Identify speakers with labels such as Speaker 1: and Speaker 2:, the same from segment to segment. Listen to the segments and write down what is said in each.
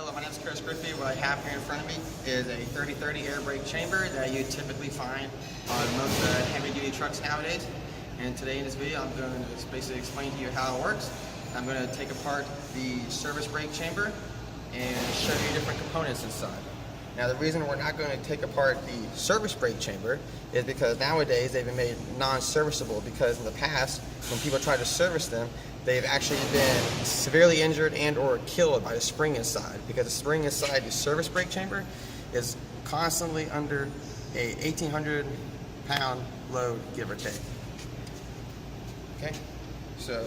Speaker 1: Hello, my name is Chris Griffey. What I have here in front of me is a 3030 air brake chamber that you typically find on most heavy-duty trucks nowadays. And today in this video, I'm going to basically explain to you how it works. I'm going to take apart the service brake chamber and show you different components inside. Now, the reason we're not going to take apart the service brake chamber is because nowadays they've been made non-serviceable, because in the past, when people try to service them, they've actually been severely injured and or killed by the spring inside, because the spring inside the service brake chamber is constantly under a 1,800 pound load, give or take. Okay, so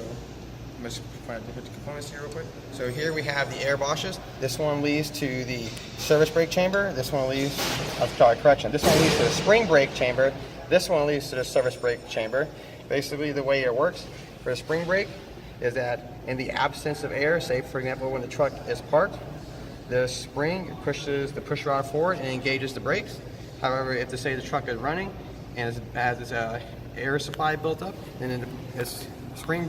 Speaker 1: I'm just find the components here real quick. So here we have the air washes. This one leads to the service brake chamber. This one leads, correction, this one leads to the spring brake chamber. This one leads to the service brake chamber. Basically, the way it works for the spring brake is that in the absence of air, say for example when the truck is parked, the spring pushes the push rod forward and engages the brakes. However, if say the truck is running and has its air supply built up, then its spring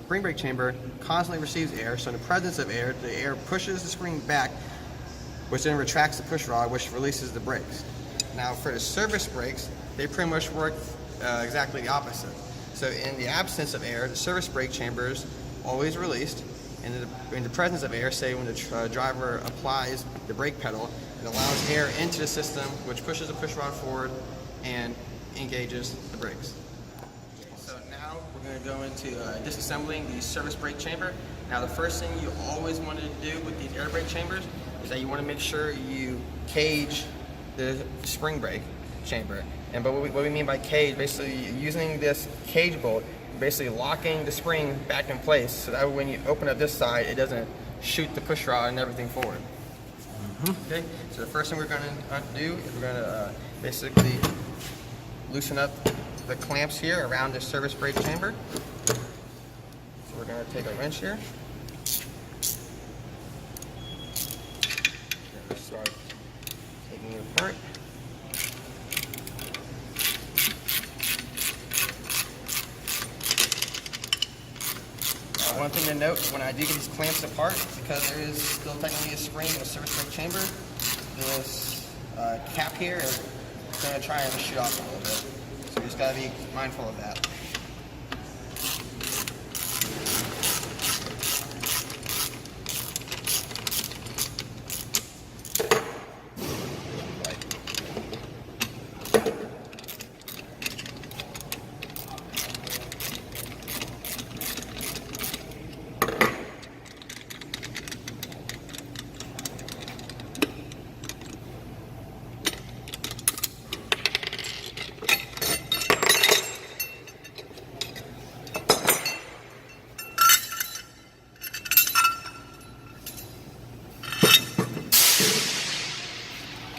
Speaker 1: brake chamber constantly receives air. So in the presence of air, the air pushes the spring back, which then retracts the push rod, which releases the brakes. Now for the service brakes, they pretty much work exactly the opposite. So in the absence of air, the service brake chamber is always released. And in the presence of air, say when the driver applies the brake pedal, it allows air into the system, which pushes the push rod forward and engages the brakes. So now we're going to go into disassembling the service brake chamber. Now the first thing you always want to do with these air brake chambers is that you want to make sure you cage the spring brake chamber. And but what we mean by cage, basically using this cage bolt, basically locking the spring back in place, so that when you open up this side, it doesn't shoot the push rod and everything forward. Okay, so the first thing we're going to do is we're going to basically loosen up the clamps here around the service brake chamber. So we're going to take a wrench here. We're going to start taking it apart. One thing to note when I do get these clamps apart, because there is still technically a spring in the service brake chamber, this cap here is going to try and shoot off a little bit. So you just got to be mindful of that.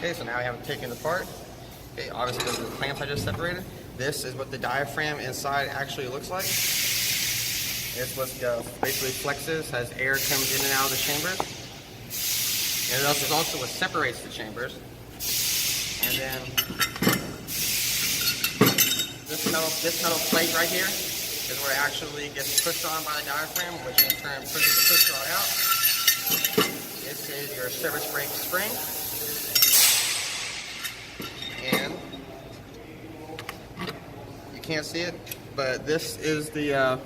Speaker 1: Okay, so now I have it taken apart. Okay, obviously those are the clamps I just separated. This is what the diaphragm inside actually looks like. It's what basically flexes as air comes in and out of the chambers. And this is also what separates the chambers. And then this metal plate right here is where it actually gets pushed on by the diaphragm, which in turn pushes the push rod out. This is your service brake spring. And you can't see it, but this is the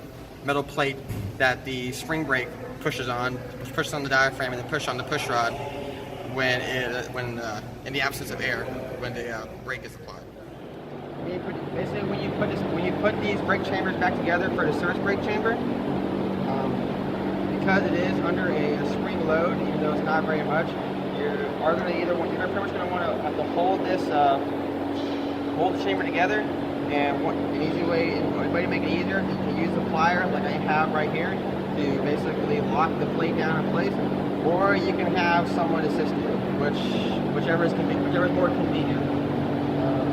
Speaker 1: metal plate that the spring brake pushes on, which pushes on the diaphragm and then pushes on the push rod when in the absence of air, when the brake is applied. Basically, when you put these brake chambers back together for the service brake chamber, because it is under a spring load, even though it's not very much, you're pretty much going to want to have to hold the chamber together. And an easy way to make it easier is to use the plier like I have right here to basically lock the plate down in place, or you can have someone assist you, whichever is more convenient.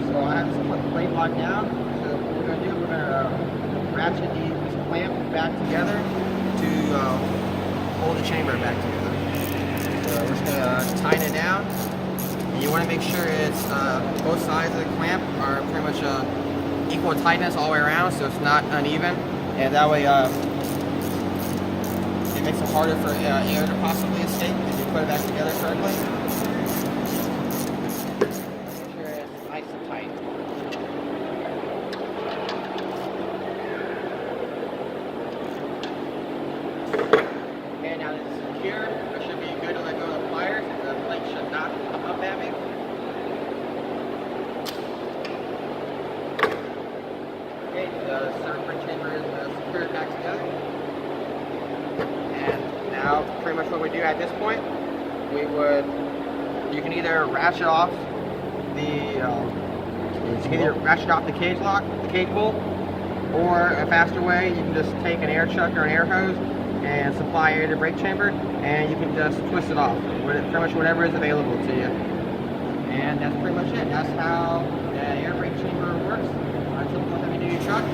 Speaker 1: So I have this plate locked down. So what we're going to do, we're going to ratchet these clamps back together to hold the chamber back together. So we're just going to tighten it down. And you want to make sure it's both sides of the clamp are pretty much equal tightness all the way around, so it's not uneven. And that way makes it harder for air to possibly escape if you put it back together correctly.
Speaker 2: Make sure it's nice and tight.
Speaker 1: Okay, now that it's secure, it should be good to let go of the pliers. The plate should not come up at me. Okay, the circuit chamber is secured back together. And now, pretty much what we do at this point, you can either ratchet off the cage lock, the cage bolt, or a faster way, you can just take an air chuck or an air hose and supply air to the brake chamber, and you can just twist it off, pretty much whatever is available to you. And that's pretty much it. That's how the air brake chamber works on a typical heavy duty truck.